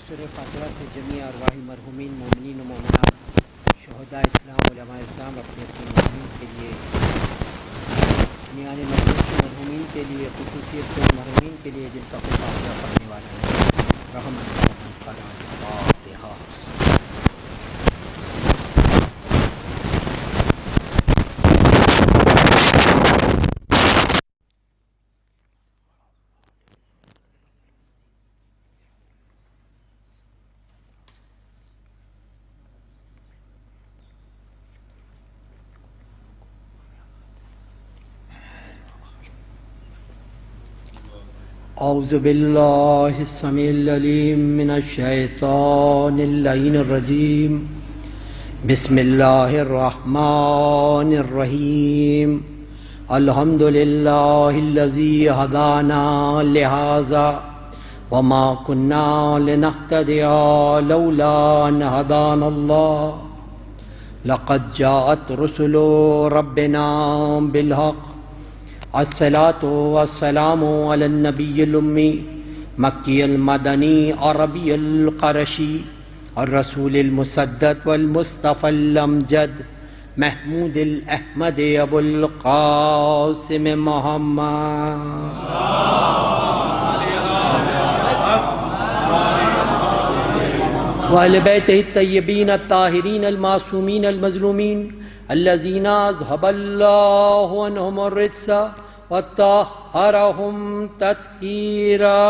سورہ فاتحہ سے جمیع ارواح مرحومین مومنین و مومنات شہداء اسلام علماء الزام اپنے مرحومین کے لیے میان مجلس کے مرحومین کے لیے خصوصیت سے مرحومین کے لیے جن کا کوئی فاتحہ پڑھنے والا ہے رحم اللہ فاتحہ. اعوذ باللہ السمیع العلیم من الشیطان اللعین الرجیم. بسم اللہ الرحمن الرحیم. الحمد للہ الذی ہدانا لہذا وما كنا لنہتدی لولا ان ہدانا اللہ. لقد جاءت رسل ربنا بالحق. الصلاة والسلام على النبي الأمي مكي المدني عربي القرشي الرسول المسدد والمصطفى الأمجد محمود الأحمد أبو القاسم محمد وأهل بيته الطيبين الطاهرين المعصومين المظلومين الذين أذهب الله عنهم الرجس وطهرهم تطهيرا.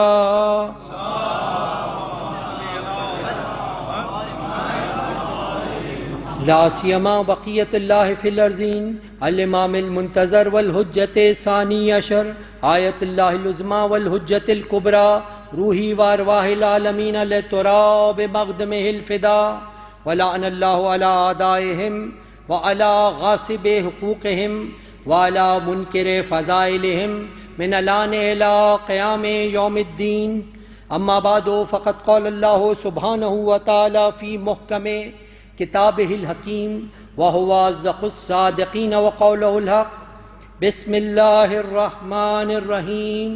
لا سيما بقية الله في الأرضين الإمام المنتظر والحجة ثاني عشر آية الله العظمى والحجة الكبرى روحي وأرواح العالمين لتراب مقدمه الفداء. ولعن الله على أعدائهم وعلى غاصب حقوقهم وعلى منكر فضائلهم من الآن إلى قيام يوم الدين. أما بعد فقد قال الله سبحانه وتعالى في محكم كتابه الحكيم وهو أصدق الصادقين وقوله الحق. بسم الله الرحمن الرحيم.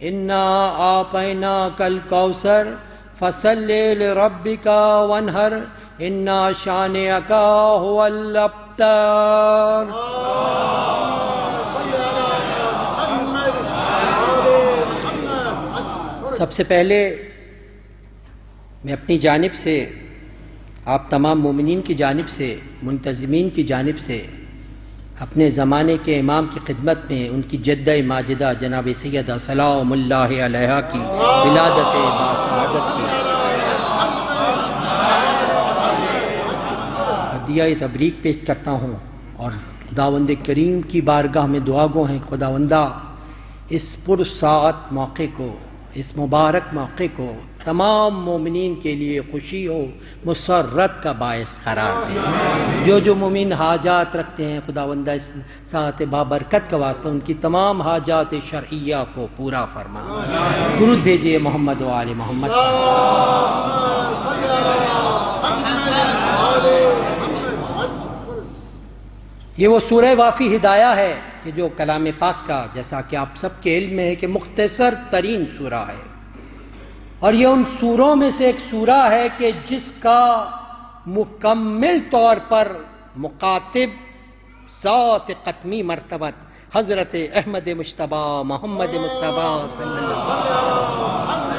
إنا أعطيناك الكوثر فصل لربك وانحر إن شانئك هو الأبتر. سب سے پہلے میں اپنی جانب سے آپ تمام مومنین کی جانب سے منتظمین کی جانب سے اپنے زمانے کے امام کی خدمت میں ان کی جدہ ماجدہ جناب سیدہ سلام اللہ علیہا کی ولادت باسعادت کی ہدیہ تبریک پیش کرتا ہوں اور خداوند کریم کی بارگاہ میں دعا گو ہیں خداوندہ اس پرسعادت موقع کو اس مبارک موقع کو تمام مومنین کے لیے خوشی و مسرت کا باعث قرار دیں. جو مومن حاجات رکھتے ہیں خداوندہ اس ساعت بابرکت کا واسطہ ان کی تمام حاجات شرعیہ کو پورا فرما. درود بھیجئے محمد و آل محمد. یہ وہ سورہ وافی ہدایہ ہے کہ جو کلام پاک کا جیسا کہ آپ سب کے علم میں ہے کہ مختصر ترین سورہ ہے اور یہ ان سوروں میں سے ایک سورہ ہے کہ جس کا مکمل طور پر مخاطب ذات قطمی مرتبت حضرت احمد مجتبی محمد مصطفیٰ صلی اللہ علیہ وسلم.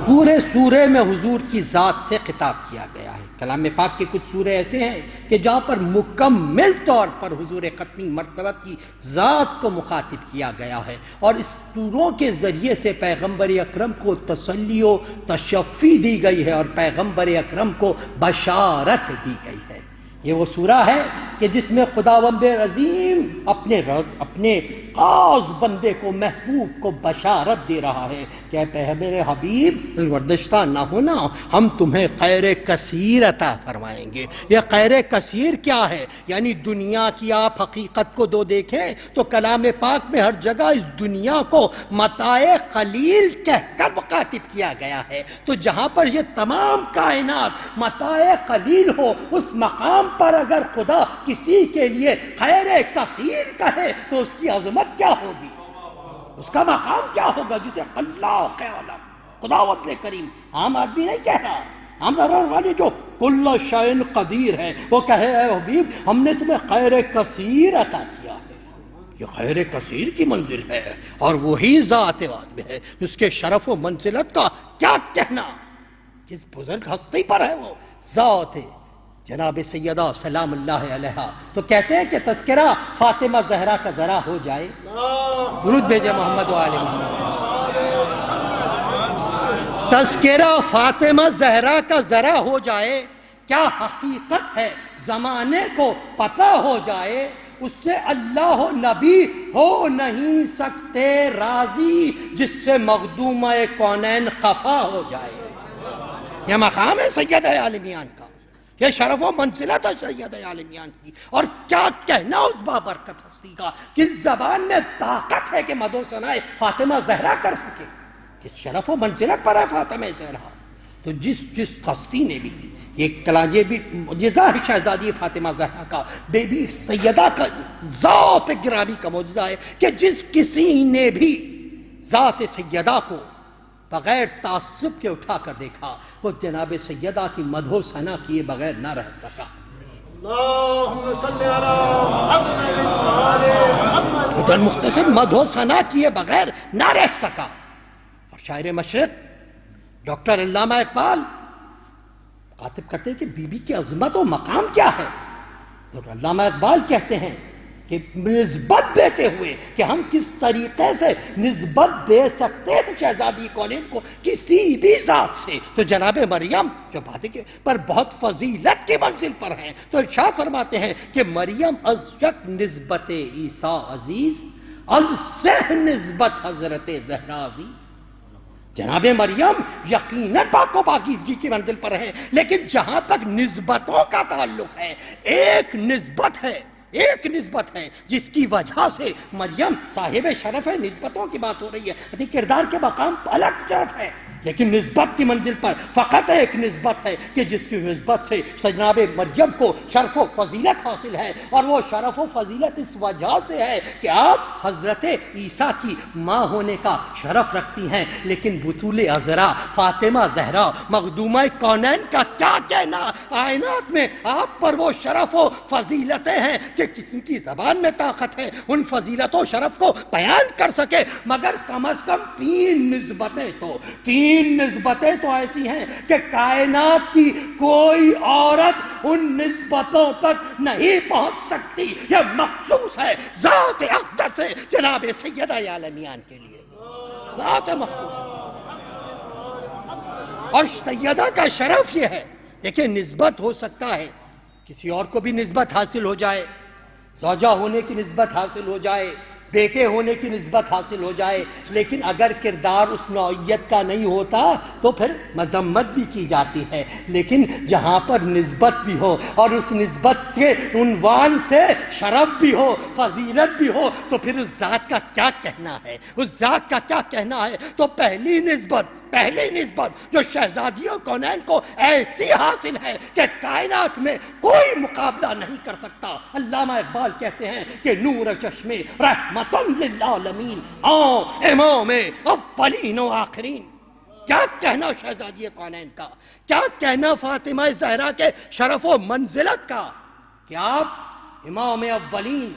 پورے سورے میں حضور کی ذات سے خطاب کیا گیا ہے. کلام پاک کے کچھ سورے ایسے ہیں کہ جہاں پر مکمل طور پر حضور قطمی مرتبت کی ذات کو مخاطب کیا گیا ہے اور اس سوروں کے ذریعے سے پیغمبر اکرم کو تسلی و تشفی دی گئی ہے اور پیغمبر اکرم کو بشارت دی گئی ہے. یہ وہ سورہ ہے کہ جس میں خداوند عظیم اپنے خاص بندے کو محبوب کو بشارت دے رہا ہے کہ اے میرے حبیب وردشتہ نہ ہونا ہم تمہیں خیر کثیر عطا فرمائیں گے. یہ خیر کثیر کیا ہے؟ یعنی دنیا کی آپ حقیقت کو دو دیکھیں تو کلام پاک میں ہر جگہ اس دنیا کو متاع قلیل کہہ کر مخاطب کیا گیا ہے. تو جہاں پر یہ تمام کائنات متاع قلیل ہو اس مقام پر اگر خدا کسی کے لیے خیر کثیر کہے تو اس کی عظمت کیا ہوگی. اس کا مقام کیا ہوگا جسے اللہ کے عالم خداوند کریم، عام آدمی نہیں کہہ رہا، عام والے جو کل شیء قدیر ہے، وہ کہے اے حبیب ہم نے تمہیں خیر کثیر عطا کیا ہے۔ یہ خیر کثیر کی منزل ہے اور وہی ذات واحد میں ہے، اس کے شرف و منزلت کا کیا کہنا، جس بزرگ ہستی پر ہے وہ ذات ہے جناب سیدہ سلام اللہ علیہا۔ تو کہتے ہیں کہ تذکرہ فاطمہ زہرا کا ذرا ہو جائے، درود بھیجے محمد و آل محمد۔ تذکرہ فاطمہ زہرا کا ذرا ہو جائے، کیا حقیقت ہے زمانے کو پتہ ہو جائے، اس سے اللہ و نبی ہو نہیں سکتے راضی، جس سے مخدومہ کونین خفا ہو جائے۔ یہ مقام ہے سید عالمیان کا، یہ شرف و منزلت ہے سید عالمیان کی، اور کیا کہنا اس بابرکت ہستی کا، کس زبان میں طاقت ہے کہ مدح و ثناء فاطمہ زہرا کر سکے، کس شرف و منزلت پر ہے فاطمہ زہرا۔ تو جس ہستی نے بھی یہ کلام، یہ بھی معجزہ ہے شہزادی فاطمہ زہرا کا، بے بی سیدہ کا ذات گرامی کا معجزہ ہے کہ جس کسی نے بھی ذات سیدہ کو بغیر تعصب کے اٹھا کر دیکھا، وہ جناب سیدہ کی مدح و ثنا کیے بغیر نہ رہ سکا۔ اللہم صلی علی محمد وآل محمد۔ مختصر مدح و ثنا کیے بغیر نہ رہ سکا۔ اور شاعر مشرق ڈاکٹر علامہ اقبال خاطب کرتے ہیں کہ بی بی کی عظمت و مقام کیا ہے، تو علامہ اقبال کہتے ہیں کہ نسبت دیتے ہوئے کہ ہم کس طریقے سے نسبت دے سکتے ہیں شہزادی کونین کو کسی بھی ذات سے، تو جناب مریم جو بات کے پر بہت فضیلت کی منزل پر ہیں، تو ارشاد فرماتے ہیں کہ مریم از شک نسبت عیسیٰ عزیز، از سہ نسبت حضرت زہرا عزیز۔ جناب مریم یقیناً پاک و پاکیزگی کی منزل پر ہے، لیکن جہاں تک نسبتوں کا تعلق ہے، ایک نسبت ہے جس کی وجہ سے مریم صاحب شرف ہے۔ نسبتوں کی بات ہو رہی ہے، کردار کے مقام الگ شرف ہے، لیکن نسبت کی منزل پر فقط ایک نسبت ہے کہ جس کی نسبت سے جناب مریم کو شرف و فضیلت حاصل ہے، اور وہ شرف و فضیلت اس وجہ سے ہے کہ آپ حضرت عیسیٰ کی ماں ہونے کا شرف رکھتی ہیں، لیکن بطول عذرا فاطمہ زہرا مخدومہ کونین کا کیا کہنا، کائنات میں آپ پر وہ شرف و فضیلتیں ہیں کہ کسی کی زبان میں طاقت ہے ان فضیلت و شرف کو بیان کر سکے، مگر کم از کم تین نسبتیں تو ایسی ہیں کہ کائنات کی کوئی عورت ان نسبتوں تک نہیں پہنچ سکتی۔ یہ مخصوص ہے ذات اقدس ہے جناب سیدہ عالمیان کے لیے، ذات مخصوص ہے۔ اور سیدہ کا شرف یہ ہے، دیکھیں نسبت ہو سکتا ہے کسی اور کو بھی نسبت حاصل ہو جائے، زوجہ ہونے کی نسبت حاصل ہو جائے، بیٹے ہونے کی نسبت حاصل ہو جائے، لیکن اگر کردار اس نوعیت کا نہیں ہوتا تو پھر مذمت بھی کی جاتی ہے۔ لیکن جہاں پر نسبت بھی ہو اور اس نسبت کے عنوان سے شرف بھی ہو، فضیلت بھی ہو، تو پھر اس ذات کا کیا کہنا ہے، اس ذات کا کیا کہنا ہے۔ تو پہلی نسبت جو شہزادیوں کونین کو ایسی حاصل ہے کہ کائنات میں کوئی مقابلہ نہیں کر سکتا۔ علامہ اقبال کہتے ہیں کہ نور چشم رحمت للعالمین امام اولین و آخرین۔ کیا کہنا شہزادی کونین کا، کیا کہنا فاطمہ زہرا کے شرف و منزلت کا کہ آپ امام اولین،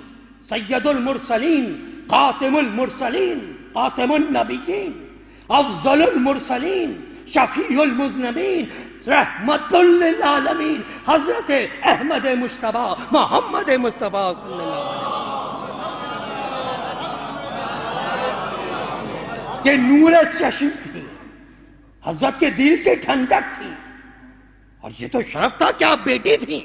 سید المرسلین، خاتم المرسلین، خاتم النبیین، افضل المرسلین، شفیع المذنبین، رحمت للعالمین، حضرت احمد مجتبی محمد مصطفیٰ صلی اللہ علیہ وسلم کہ نور چشم تھی، حضرت کے دل کی ٹھنڈک تھی، اور یہ تو شرف تھا کہ آپ بیٹی تھیں۔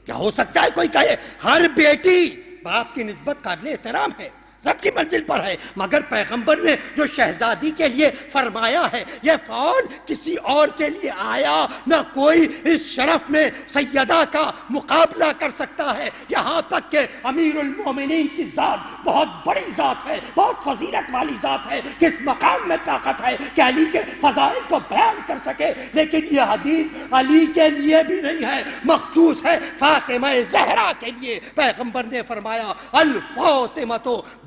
کیا ہو سکتا ہے کوئی کہے ہر بیٹی باپ کی نسبت قابل احترام ہے، سب کی منزل پر ہے، مگر پیغمبر نے جو شہزادی کے لیے فرمایا ہے یہ فعال کسی اور کے لیے آیا، نہ کوئی اس شرف میں سیدہ کا مقابلہ کر سکتا ہے۔ یہاں تک کہ امیر المومنین کی ذات بہت بڑی ذات ہے، بہت فضیلت والی ذات ہے، کس مقام میں طاقت ہے کہ علی کے فضائل کو بیان کر سکے، لیکن یہ حدیث علی کے لیے بھی نہیں ہے، مخصوص ہے فاطمہ زہرا کے لیے۔ پیغمبر نے فرمایا الفاطمہ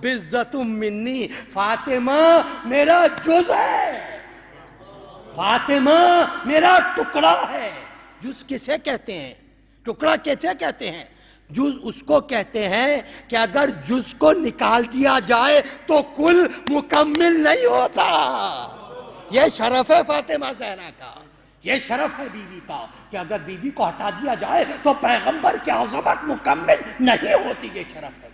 بضعۃ منی، فاطمہ میرا جز ہے، فاطمہ میرا ٹکڑا ہے۔ جز کسے کہتے ہیں؟ ٹکڑا کیسے کہتے ہیں؟ جز اس کو کہتے ہیں کہ اگر جز کو نکال دیا جائے تو کل مکمل نہیں ہوتا۔ یہ شرف ہے فاطمہ زہرا کا، یہ شرف ہے بیوی کا کہ اگر بیوی کو ہٹا دیا جائے تو پیغمبر کی عظمت مکمل نہیں ہوتی۔ یہ شرف ہے۔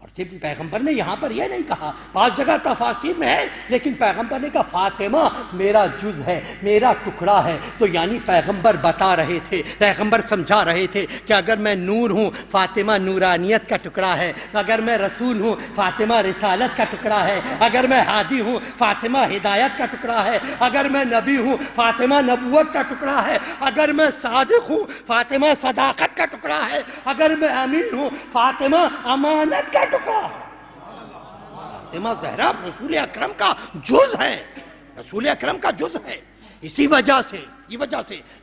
اور صرف پیغمبر نے یہاں پر یہ نہیں کہا، بعض جگہ تفاسیر میں ہے، لیکن پیغمبر نے کہا فاطمہ میرا جز ہے، میرا ٹکڑا ہے۔ تو یعنی پیغمبر بتا رہے تھے، پیغمبر سمجھا رہے تھے کہ اگر میں نور ہوں، فاطمہ نورانیت کا ٹکڑا ہے، اگر میں رسول ہوں، فاطمہ رسالت کا ٹکڑا ہے، اگر میں ہادی ہوں، فاطمہ ہدایت کا ٹکڑا ہے، اگر میں نبی ہوں، فاطمہ نبوت کا ٹکڑا ہے، اگر میں صادق ہوں، فاطمہ صداقت کا ٹکڑا ہے، اگر میں امین ہوں، فاطمہ امانت کا ٹکڑا ہے۔ فاطمہ زہرا رسول اکرم کا جز ہے، رسول اکرم کا جز ہے۔ اسی وجہ سے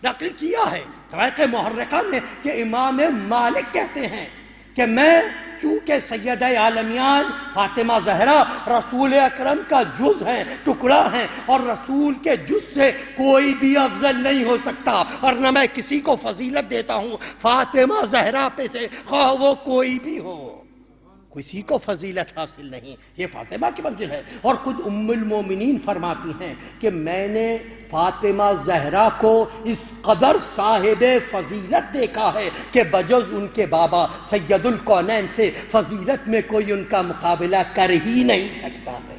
نقل کیا ہے طریق محرقہ نے کہ امام مالک کہتے ہیں کہ میں چونکہ سید عالمیان فاطمہ زہرا رسول اکرم کا جز ہیں، ٹکڑا ہیں، اور رسول کے جز سے کوئی بھی افضل نہیں ہو سکتا، اور نہ میں کسی کو فضیلت دیتا ہوں فاطمہ زہرا پہ سے، خواہ وہ کوئی بھی ہو، کسی کو فضیلت حاصل نہیں، یہ فاطمہ کی منزل ہے۔ اور خود ام المومنین فرماتی ہیں کہ میں نے فاطمہ زہرا کو اس قدر صاحب فضیلت دیکھا ہے کہ بجز ان کے بابا سید الکونین سے فضیلت میں کوئی ان کا مقابلہ کر ہی نہیں سکتا ہے۔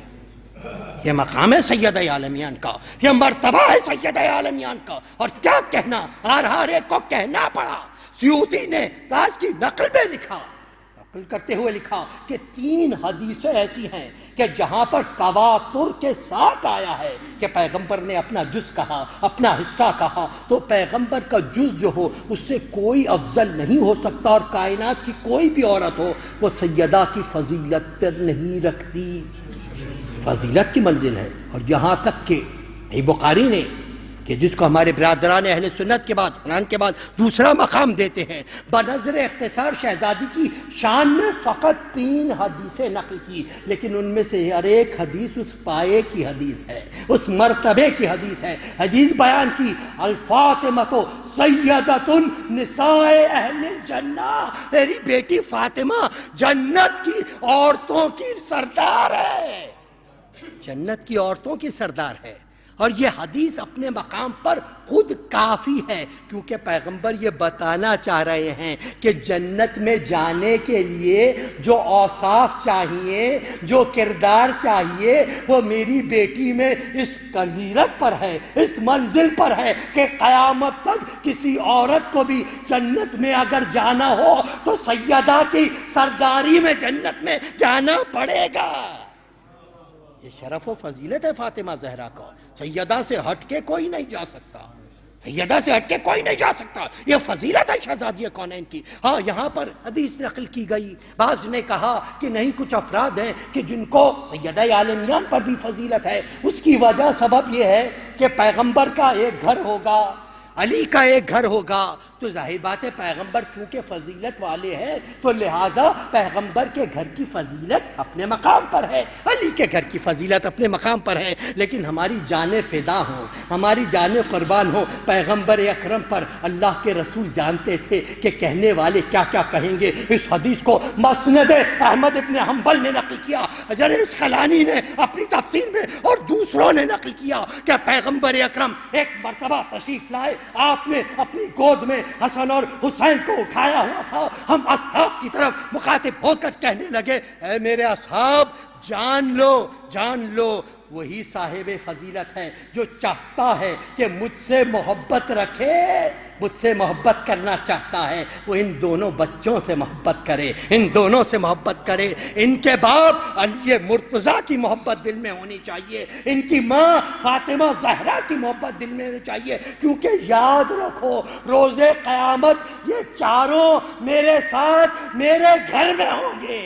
یہ مقام ہے سید عالمیان کا، یہ مرتبہ ہے سید عالمیان کا، اور کیا کہنا، ہر ایک کو کہنا پڑا۔ سیوطی نے راز کی نقل میں لکھا، نقل کرتے ہوئے لکھا کہ 3 حدیثیں ایسی ہیں کہ جہاں پر تواتر کے ساتھ آیا ہے کہ پیغمبر نے اپنا جز کہا، اپنا حصہ کہا، تو پیغمبر کا جز جو ہو اس سے کوئی افضل نہیں ہو سکتا، اور کائنات کی کوئی بھی عورت ہو وہ سیدہ کی فضیلت پر نہیں رکھتی، فضیلت کی منزل ہے۔ اور یہاں تک کہ بخاری نے کہ جس کو ہمارے برادران اہل سنت کے بعد قرآن کے بعد دوسرا مقام دیتے ہیں، بنظر اختصار شہزادی کی شان میں فقط 3 حدیثیں نقل کی، لیکن ان میں سے ہر ایک حدیث اس پائے کی حدیث ہے، اس مرتبے کی حدیث ہے۔ حدیث بیان کی الفاطمۃ سیدۃ النساء اہل الجنہ، میری بیٹی فاطمہ جنت کی عورتوں کی سردار ہے، جنت کی عورتوں کی سردار ہے۔ اور یہ حدیث اپنے مقام پر خود کافی ہے، کیونکہ پیغمبر یہ بتانا چاہ رہے ہیں کہ جنت میں جانے کے لیے جو اوصاف چاہیے، جو کردار چاہیے، وہ میری بیٹی میں اس فضیلت پر ہے، اس منزل پر ہے کہ قیامت تک کسی عورت کو بھی جنت میں اگر جانا ہو تو سیدہ کی سرداری میں جنت میں جانا پڑے گا۔ یہ شرف و فضیلت ہے فاطمہ زہرا کو، سیدہ سے ہٹ کے کوئی نہیں جا سکتا، سیدہ سے ہٹ کے کوئی نہیں جا سکتا، یہ فضیلت ہے شہزادی کونین کی۔ ہاں یہاں پر حدیث نقل کی گئی، بعض نے کہا کہ نہیں، کچھ افراد ہیں کہ جن کو سیدہ عالمیان پر بھی فضیلت ہے، اس کی وجہ سبب یہ ہے کہ پیغمبر کا ایک گھر ہوگا، علی کا ایک گھر ہوگا، تو ظاہر بات ہے پیغمبر چونکہ فضیلت والے ہیں تو لہٰذا پیغمبر کے گھر کی فضیلت اپنے مقام پر ہے، علی کے گھر کی فضیلت اپنے مقام پر ہے، لیکن ہماری جانیں فدا ہوں، ہماری جانیں قربان ہوں پیغمبر اکرم پر۔ اللہ کے رسول جانتے تھے کہ کہنے والے کیا کیا کہیں گے۔ اس حدیث کو مسند احمد ابن حنبل نے نقل کیا، حجر عسقلانی نے اپنی تفسیر میں، اور دوسروں نے نقل کیا کہ پیغمبر اکرم ایک مرتبہ تشریف لائے، آپ نے اپنی گود میں حسن اور حسین کو اٹھایا ہوا تھا، ہم اصحاب کی طرف مخاطب ہو کر کہنے لگے، اے میرے اصحاب جان لو، جان لو، وہی صاحب فضیلت ہے جو چاہتا ہے کہ مجھ سے محبت رکھے، مجھ سے محبت کرنا چاہتا ہے، وہ ان دونوں بچوں سے محبت کرے، ان دونوں سے محبت کرے۔ ان کے باپ علی مرتضیٰ کی محبت دل میں ہونی چاہیے، ان کی ماں فاطمہ زہرا کی محبت دل میں ہونی چاہیے، کیونکہ یاد رکھو روز قیامت یہ چاروں میرے ساتھ میرے گھر میں ہوں گے۔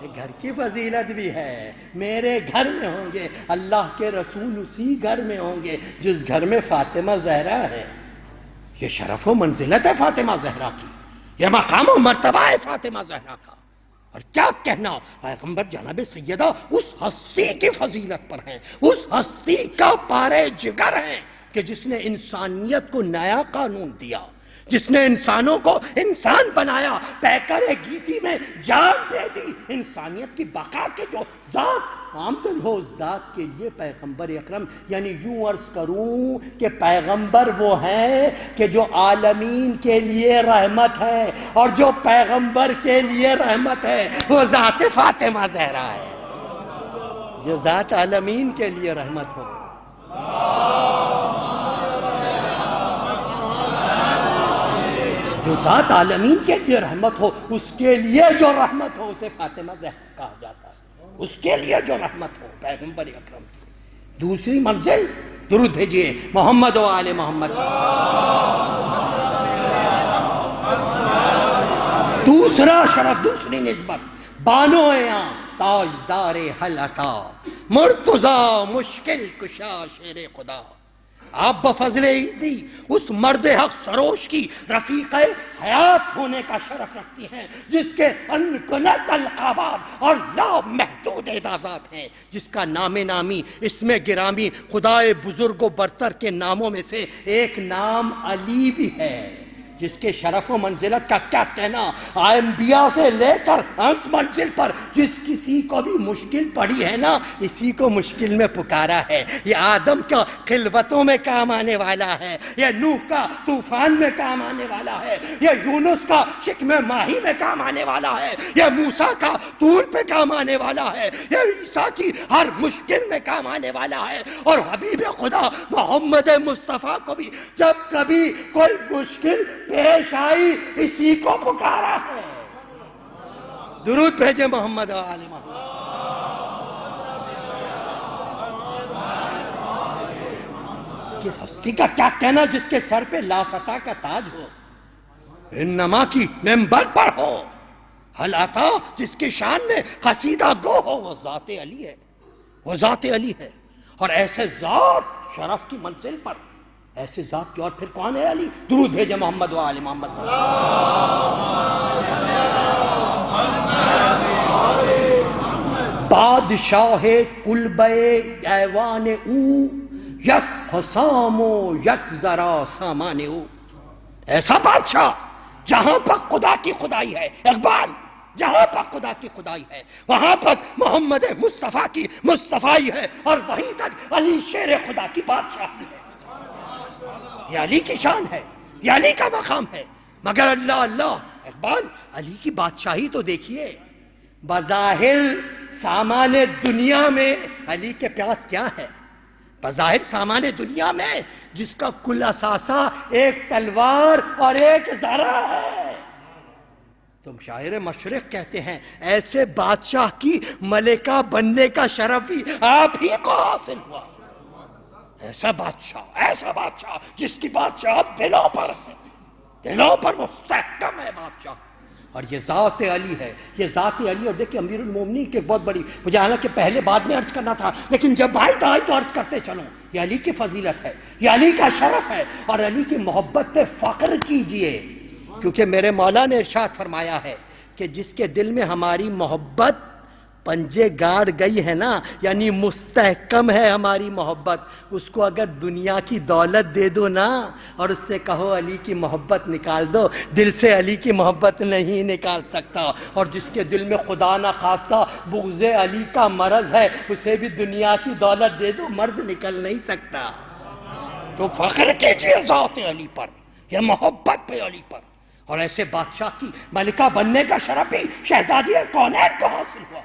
گھر کی فضیلت بھی ہے، میرے گھر میں ہوں گے، اللہ کے رسول اسی گھر میں ہوں گے جس گھر میں فاطمہ زہرا ہے۔ یہ شرف و منزلت ہے فاطمہ زہرا کی، یہ مقام و مرتبہ ہے فاطمہ زہرا کا۔ اور کیا کہنا پیغمبر جناب سیدہ اس ہستی کی فضیلت پر ہیں، اس ہستی کا پارے جگر ہیں کہ جس نے انسانیت کو نیا قانون دیا، جس نے انسانوں کو انسان بنایا، پیکر گیتی میں جان دے دی، انسانیت کی بقا کے جو ذات آمدن ہو اس ذات کے لیے پیغمبر اکرم، یعنی یوں عرض کروں کہ پیغمبر وہ ہیں کہ جو عالمین کے لیے رحمت ہے، اور جو پیغمبر کے لیے رحمت ہے وہ ذات فاطمہ زہرا ہے، جو ذات عالمین کے لیے رحمت ہو۔ جو ذات عالمین کے لیے رحمت ہو، اس کے لیے جو رحمت ہو اسے فاطمہ زہرا کہا جاتا ہے، اس کے لیے جو رحمت ہو پیغمبر اکرم کی۔ دوسری منزل درود بھیجیے محمد و آل محمد۔ دوسرا شرف، دوسری نسبت، بانو آں تاجدار حل عطا، مرتضی مشکل کشا شیر خدا۔ آپ بفضل ایزدی اس مرد حق سروش کی رفیق حیات ہونے کا شرف رکھتی ہیں، جس کے انگنت القابات اور لا محدود اعزازات ہیں، جس کا نام نامی اسم گرامی خدائے بزرگ و برتر کے ناموں میں سے ایک نام علی بھی ہے، جس کے شرف و منزلت کا کیا کہنا۔ انبیاء سے لے کر اس منزل پر جس کسی کو بھی مشکل پڑی ہے نا، اسی کو مشکل میں پکارا ہے۔ یہ آدم کا خلوتوں میں کام آنے والا ہے، یہ نوح کا طوفان میں کام آنے والا ہے، یہ یونس کا شکم ماہی میں کام آنے والا ہے، یہ موسیٰ کا طور پہ کام آنے والا ہے، یہ عیسیٰ کی ہر مشکل میں کام آنے والا ہے۔ اور حبیب خدا محمد مصطفیٰ کو بھی جب کبھی کوئی مشکل پیش آئی اسی کو پکارا ہے۔ درود بھیجے محمد و آل محمد۔ اس کی ہستی کا کیا کہنا جس کے سر پہ لافتہ کا تاج ہو، انما کی ممبر پر ہو، حل عطا جس کی شان میں قصیدہ گو ہو، وہ ذات علی ہے، وہ ذات علی ہے۔ اور ایسے ذات شرف کی منزل پر، ایسے ذات کی اور پھر کون ہے علی؟ درود بھیجے محمد و آل محمد۔ بادشاہ کلبہ ایوان او، یک حسام و یک ذرا سامان او۔ ایسا بادشاہ جہاں پر خدا کی خدائی ہے، اقبال، جہاں پر خدا کی خدائی ہے وہاں پر محمد مصطفیٰ کی مصطفیٰ ہے، اور وہیں تک علی شیر خدا کی بادشاہی ہے۔ یہ علی کی شان ہے، یہ علی کا مقام ہے۔ مگر اللہ اللہ، اقبال، علی کی بادشاہی تو دیکھیے، بظاہر سامان دنیا میں علی کے پاس کیا ہے؟ بظاہر سامان دنیا میں جس کا کل اثاثہ ایک تلوار اور ایک ذرہ ہے۔ تم شاعر مشرق کہتے ہیں ایسے بادشاہ کی ملکہ بننے کا شرف بھی آپ ہی کو حاصل ہوا۔ ایسا بادشاہ جس کی بادشاہ دلوں پر ہے، دلوں پر مستحکم ہے بادشاہ، اور یہ ذات علی ہے، یہ ذات علی۔ اور دیکھیں امیر المومنین کی بہت بڑی، مجھے حالانکہ پہلے بعد میں عرض کرنا تھا لیکن جب آئی تو عرض کرتے چلوں، یہ علی کی فضیلت ہے، یہ علی کا شرف ہے۔ اور علی کی محبت پہ فخر کیجئے، کیونکہ میرے مولا نے ارشاد فرمایا ہے کہ جس کے دل میں ہماری محبت پنجے گاڑ گئی ہے نا، یعنی مستحکم ہے ہماری محبت، اس کو اگر دنیا کی دولت دے دو نا اور اس سے کہو علی کی محبت نکال دو، دل سے علی کی محبت نہیں نکال سکتا۔ اور جس کے دل میں خدا نہ خواستہ بغض علی کا مرض ہے، اسے بھی دنیا کی دولت دے دو، مرض نکل نہیں سکتا۔ تو فخر کیجئے ذات علی پر، یہ محبت پہ علی پر۔ اور ایسے بادشاہ کی ملکہ بننے کا شرف بھی شہزادی کونین کو حاصل ہوا۔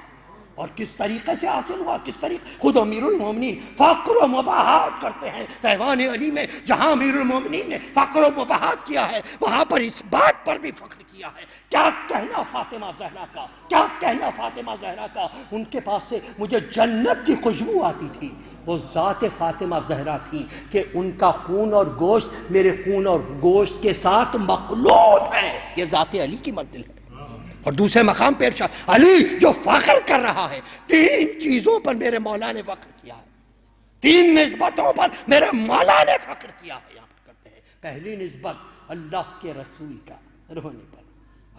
اور کس طریقے سے حاصل ہوا، کس طریقے؟ خود امیر المومنین فخر و مباحات کرتے ہیں دیوان علی میں، جہاں امیر المومنین نے فخر و مباحات کیا ہے وہاں پر اس بات پر بھی فخر کیا ہے۔ کیا کہنا فاطمہ زہرا کا، کیا کہنا فاطمہ زہرا کا، ان کے پاس سے مجھے جنت کی خوشبو آتی تھی۔ وہ ذات فاطمہ زہرا تھی کہ ان کا خون اور گوشت میرے خون اور گوشت کے ساتھ مخلوط ہے۔ یہ ذات علی کی منزل ہے۔ اور دوسرے مقام پہ ارشاد، علی جو فخر کر رہا ہے، تین چیزوں پر میرے مولا نے فخر کیا ہے، تین نسبتوں پر میرے مولا نے فخر کیا ہے۔ یہاں پر کرتے ہیں پہلی نسبت اللہ کے رسول کا رونے پر،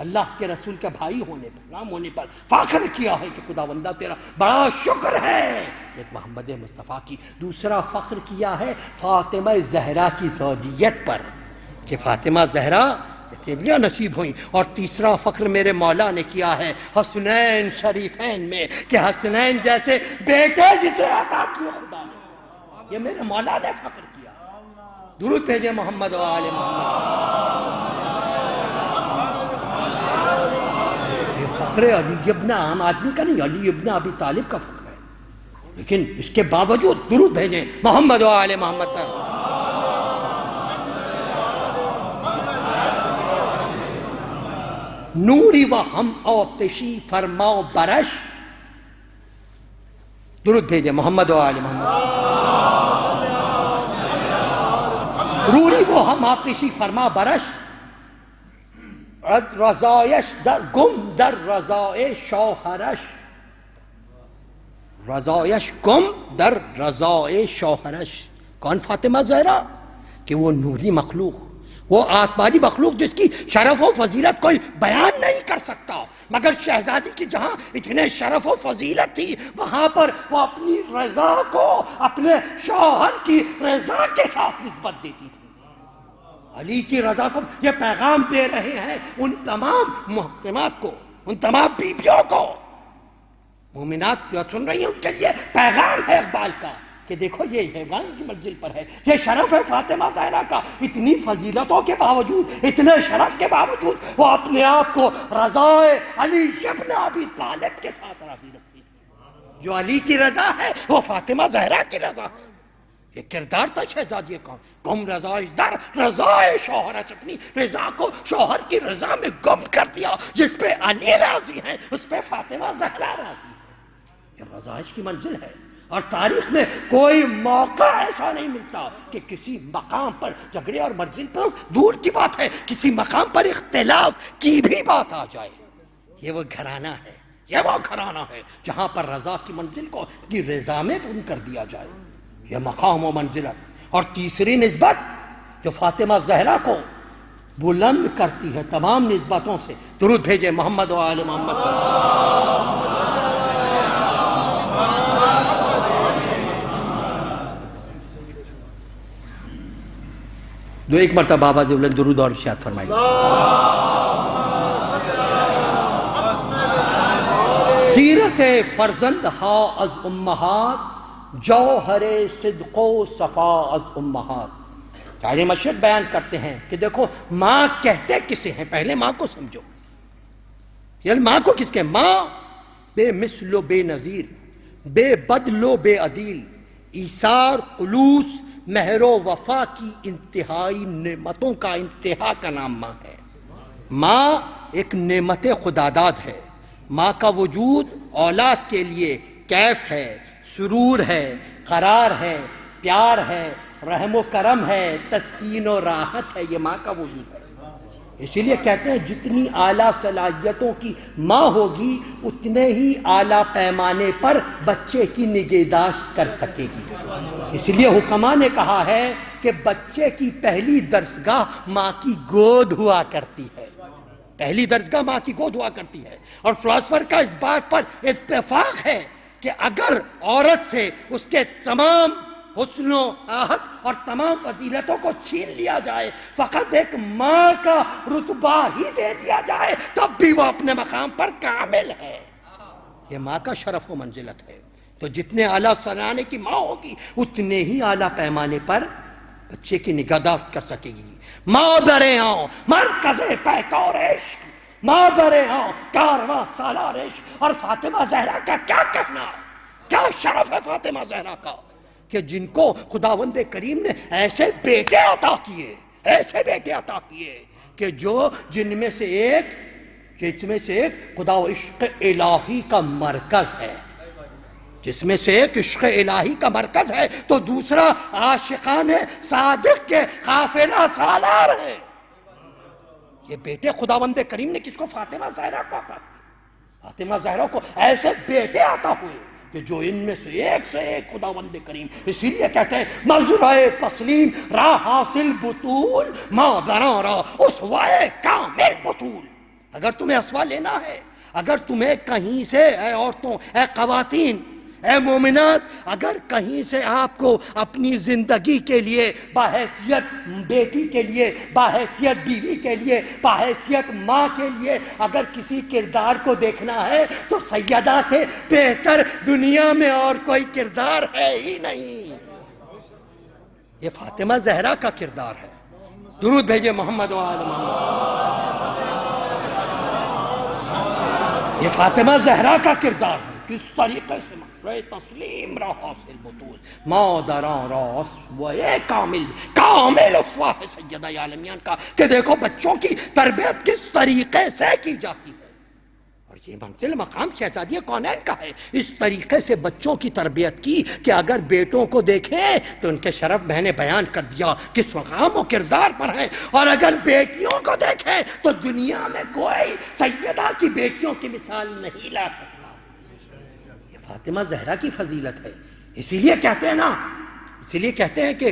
اللہ کے رسول کے بھائی ہونے پر، نام ہونے پر فخر کیا ہے کہ خداوندہ تیرا بڑا شکر ہے کہ محمد مصطفیٰ کی. دوسرا فخر کیا ہے فاطمہ زہرا کی زوجیت پر کہ فاطمہ زہرا تیلیاں نصیب ہوئیں. اور تیسرا فخر میرے مولا نے کیا ہے حسنین شریفین میں کہ حسنین جیسے بیٹے جسے عطا کیے خدا نے، یہ میرے مولا نے فخر کیا. درود بھیجے محمد و آل محمد. یہ فخر علی ابن عام آدمی کا نہیں، علی ابن ابی طالب کا فخر ہے، لیکن اس کے باوجود درود بھیجیں محمد و آل محمد پر. نوری و ہم آتشی فرماؤ برش، درود بھیجے محمد و آل محمد. نوری و ہم آتشی فرما برش، رضایش در گم در رضای شوہرش، رضایش گم در رضای شوہرش. کون فاطمہ زہرا؟ کہ وہ نوری مخلوق، وہ آتمانی مخلوق جس کی شرف و فضیلت کوئی بیان نہیں کر سکتا، مگر شہزادی کی جہاں اتنے شرف و فضیلت تھی وہاں پر وہ اپنی رضا کو اپنے شوہر کی رضا کے ساتھ نسبت دیتی تھی. علی کی رضا کو یہ پیغام دے رہے ہیں ان تمام محترمات کو، ان تمام بیبیوں کو. مومنات جو سن رہی ہیں ان کے لیے پیغام ہے اقبال کا کہ دیکھو یہ حیوان کی منزل پر ہے، یہ شرف ہے فاطمہ زہرا کا. اتنی فضیلتوں کے باوجود، اتنے شرف کے باوجود وہ اپنے آپ کو رضائے علی ابن ابی طالب کے ساتھ راضی رکھتی ہے. جو علی کی رضا ہے وہ فاطمہ زہرا کی رضا ہے. یہ کردار تھا شہزادی کا. گم رضائش در رضائے شوہرش، اپنی رضا کو شوہر کی رضا میں گم کر دیا. جس پہ علی راضی ہیں اس پہ فاطمہ زہرا راضی ہے. یہ رضائش کی منزل ہے. اور تاریخ میں کوئی موقع ایسا نہیں ملتا کہ کسی مقام پر جھگڑے، اور منزل پر دور کی بات ہے کسی مقام پر اختلاف کی بھی بات آ جائے. یہ وہ گھرانہ ہے، یہ وہ گھرانہ ہے جہاں پر رضا کی منزل کو کی رضا میں پن کر دیا جائے. یہ مقام و منزلت. اور تیسری نسبت جو فاطمہ زہرا کو بلند کرتی ہے تمام نسبتوں سے، درود بھیجے محمد و آل محمد پر. دو ایک مرتبہ بابا سے بلند درود اور ارشاد فرمائیے. سیرت فرزند ہا از امہات، جوہر صدق و صفا از امہات. شاعر مشرق بیان کرتے ہیں کہ دیکھو ماں کہتے کسے ہیں، پہلے ماں کو سمجھو. یعنی ماں کو کس کے؟ ماں بے مثل و بے نظیر، بے بدل و بے عدیل، ایثار خلوص مہر و وفا کی انتہائی نعمتوں کا انتہا کا نام ماں ہے. ماں ایک نعمت خداداد ہے. ماں کا وجود اولاد کے لیے کیف ہے، سرور ہے، قرار ہے، پیار ہے، رحم و کرم ہے، تسکین و راحت ہے. یہ ماں کا وجود ہے. اسی لیے کہتے ہیں جتنی اعلیٰ صلاحیتوں کی ماں ہوگی اتنے ہی اعلیٰ پیمانے پر بچے کی نگہداشت کر سکے گی. اس لیے حکماء نے کہا ہے کہ بچے کی پہلی درسگاہ ماں کی گود ہوا کرتی ہے. پہلی درسگاہ ماں کی گود ہوا کرتی ہے. اور فلاسفر کا اس بات پر اتفاق ہے کہ اگر عورت سے اس کے تمام حسن و آہت اور تمام فضیلتوں کو چھین لیا جائے، فقط ایک ماں کا رتبہ ہی دے دیا جائے، تب بھی وہ اپنے مقام پر کامل ہے. یہ ماں کا شرف و منزلت ہے. تو جتنے اعلیٰ سرانے کی ماں ہوگی اتنے ہی اعلیٰ پیمانے پر بچے کی نگہداشت کر سکے گی. ماں برے ہوں مرکز پیکار عشق، ماں برے ہوں کارواں سالار عشق. اور فاطمہ زہرا کا کیا کہنا، کیا شرف ہے فاطمہ زہرا کا کہ جن کو خداوند کریم نے ایسے بیٹے عطا کیے، ایسے بیٹے عطا کیے کہ جن میں سے ایک خدا و عشق الہی کا مرکز ہے، جس میں سے ایک عشق الہی کا مرکز ہے تو دوسرا عاشقان صادق کے قافلہ سالار ہے. یہ بیٹے خداوند کریم نے کس کو؟ فاطمہ زہرا کو عطا کیے. فاطمہ زہرا کو ایسے بیٹے عطا ہوئے کہ جو ان میں سے ایک خداوند کریم. اسی لیے کہتے ہیں مزرعہ تسلیم راہ حاصل بطول، ماں براں را اسوائے کامل بطول. اگر تمہیں اسوا لینا ہے، اگر تمہیں کہیں سے، اے عورتوں، اے خواتین، اے مومنات، اگر کہیں سے آپ کو اپنی زندگی کے لیے، باحیثیت بیٹی کے لیے، باحیثیت بیوی کے لیے، باحیثیت ماں کے لیے اگر کسی کردار کو دیکھنا ہے تو سیدہ سے بہتر دنیا میں اور کوئی کردار ہے ہی نہیں۔ یہ فاطمہ زہرا کا کردار ہے۔ درود بھیجے محمد و آل محمد۔ یہ فاطمہ زہرا کا کردار ہے، کس طریقے سے تسلیم را حاصل بطوز مادران را اسوہ کامل اسوہ ہے سیدہ عالمیان کا، کہ دیکھو بچوں کی تربیت کس طریقے سے کی جاتی ہے، اور یہ منزل مقام شہزادی کونین کا ہے۔ اس طریقے سے بچوں کی تربیت کی کہ اگر بیٹوں کو دیکھیں تو ان کے شرف میں نے بیان کر دیا کس مقام و کردار پر ہیں، اور اگر بیٹیوں کو دیکھیں تو دنیا میں کوئی سیدہ کی بیٹیوں کی مثال نہیں لا سکتا۔ فاطمہ زہرا کی فضیلت ہے، اسی لیے کہتے ہیں کہ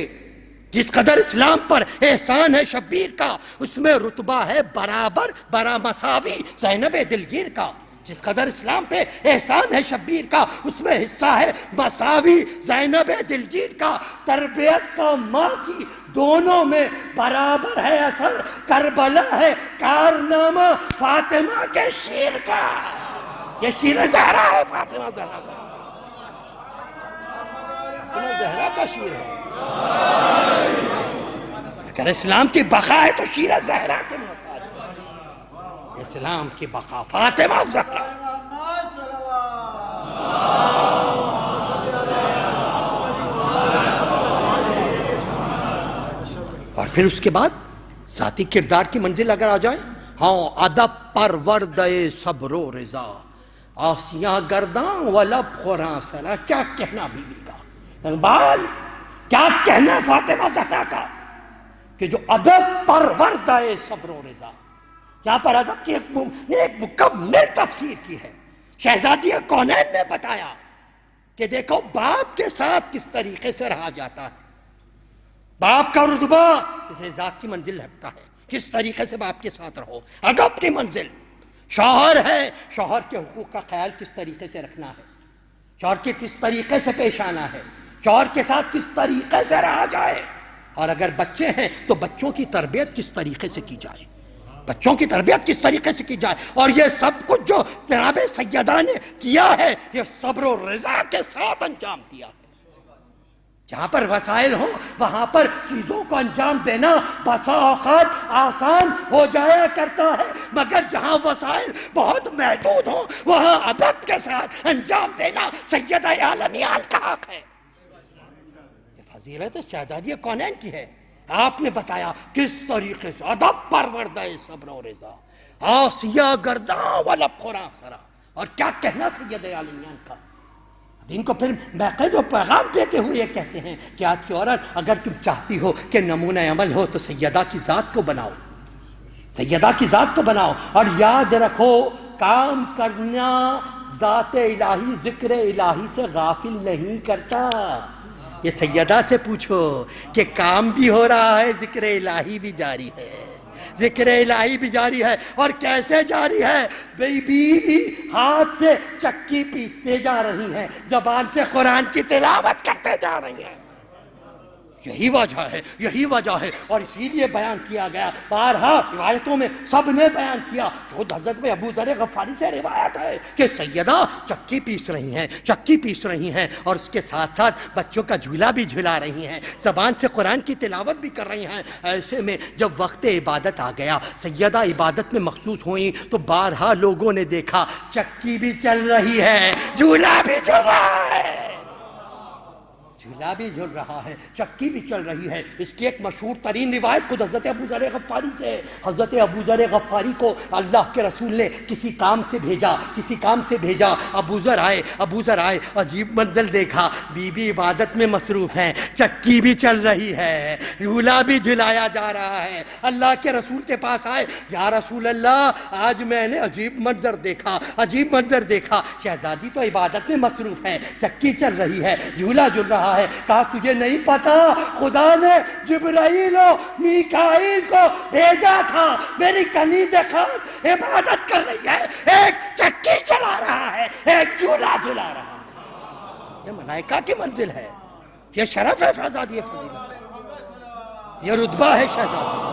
جس قدر اسلام پر احسان ہے شبیر کا، اس میں رتبہ ہے برابر برا مساوی زینب دلگیر کا۔ جس قدر اسلام پہ احسان ہے شبیر کا، اس میں حصہ ہے مساوی زینب دلگیر کا۔ تربیت کا ماں کی دونوں میں برابر ہے اثر، کربلا ہے کارنامہ فاطمہ کے شیر کا۔ یہ شیر زہرا ہے، فاطمہ زہرا کا، فاطمہ زہرا کا شیر ہے۔ اگر اسلام کی بقا ہے تو شیر زہرا کے محتاج ہے۔ اسلام کی بقا فاطمہ زہرا۔ اور پھر اس کے بعد ذاتی کردار کی منزل اگر آ جائے، ہاں، ادب پرورد صبر و رضا، آسیہ گرداں و لب خوراں سرا۔ کیا کہنا بیوی کا، اقبال کیا کہنا فاطمہ زہرا کا، کہ جو ادب پرورد صبر و رضا۔ یہاں پر ادب کی ایک مکمل تفسیر کی ہے۔ شہزادی کونین نے بتایا کہ دیکھو باپ کے ساتھ کس طریقے سے رہا جاتا ہے، باپ کا رتبہ اسے ذات کی منزل رکھتا ہے، کس طریقے سے باپ کے ساتھ رہو، ادب کی منزل۔ شوہر ہے، شوہر کے حقوق کا خیال کس طریقے سے رکھنا ہے، شوہر کے کس طریقے سے پیش آنا ہے، شوہر کے ساتھ کس طریقے سے رہا جائے، اور اگر بچے ہیں تو بچوں کی تربیت کس طریقے سے کی جائے، بچوں کی تربیت کس طریقے سے کی جائے۔ اور یہ سب کچھ جو جناب سیدہ نے کیا ہے، یہ صبر و رضا کے ساتھ انجام دیا ہے۔ جہاں پر وسائل ہوں وہاں پر چیزوں کو انجام دینا بسا اوقات آسان ہو جایا کرتا ہے، مگر جہاں وسائل بہت محدود ہوں وہاں ادب کے ساتھ انجام دینا سیدہ عالمیان کا حق ہے۔ یہ فضیلت شہزادی کونین کی ہے۔ آپ نے بتایا کس طریقے سے ادب پروردہ صبر و رضا، آسیہ گرداں و لب خوراں سرا۔ اور کیا کہنا سیدہ عالمیان کا، ان کو پھر باقاعدہ جو پیغام دیتے ہوئے یہ کہتے ہیں کہ آج کی عورت اگر تم چاہتی ہو کہ نمونہ عمل ہو تو سیدہ کی ذات کو بناؤ، سیدہ کی ذات کو بناؤ، اور یاد رکھو کام کرنا ذات الہی ذکر الہی سے غافل نہیں کرتا۔ یہ سیدہ سے پوچھو کہ کام بھی ہو رہا ہے، ذکر الہی بھی جاری ہے، ذکر الہی بھی جاری ہے، اور کیسے جاری ہے؟ بی بی ہاتھ سے چکی پیستے جا رہی ہیں، زبان سے قرآن کی تلاوت کرتے جا رہی ہیں۔ یہی وجہ ہے، اور اسی لیے بیان کیا گیا، بارہا روایتوں میں سب نے بیان کیا، خود حضرت ابو ذر غفاری سے روایت ہے کہ سیدہ چکی پیس رہی ہیں اور اس کے ساتھ ساتھ بچوں کا جھولا بھی جھلا رہی ہیں، زبان سے قرآن کی تلاوت بھی کر رہی ہیں۔ ایسے میں جب وقت عبادت آ گیا، سیدہ عبادت میں مخصوص ہوئیں تو بارہا لوگوں نے دیکھا چکی بھی چل رہی ہے، جھولا بھی چل رہا ہے، جھولا بھی جھل رہا ہے، چکی بھی چل رہی ہے۔ اس کی ایک مشہور ترین روایت خود حضرت ابو ذر غفاری سے ہے۔ حضرت ابو ذر غفاری کو اللہ کے رسول نے کسی کام سے بھیجا، ابو ذر آئے، عجیب منظر دیکھا، بی بی عبادت میں مصروف ہیں، چکی بھی چل رہی ہے، جھولا بھی جھلایا جا رہا ہے۔ اللہ کے رسول کے پاس آئے، یا رسول اللہ آج میں نے عجیب منظر دیکھا، شہزادی تو عبادت میں مصروف ہے، چکی چل رہی ہے، جھولا جھل رہا ہے، ہے. کہا تجھے نہیں پتا خدا نے جبرائیل و میکائیل کو بھیجا تھا, میری کنیز خاص عبادت کر رہی ہے, ایک چکی چلا رہا ہے, ایک جھولا جھلا رہا ہے. یہ ملائکہ کی منزل ہے, یہ شرف ہے شہزادی فضیلت کا, یہ رتبہ ہے شہزادی.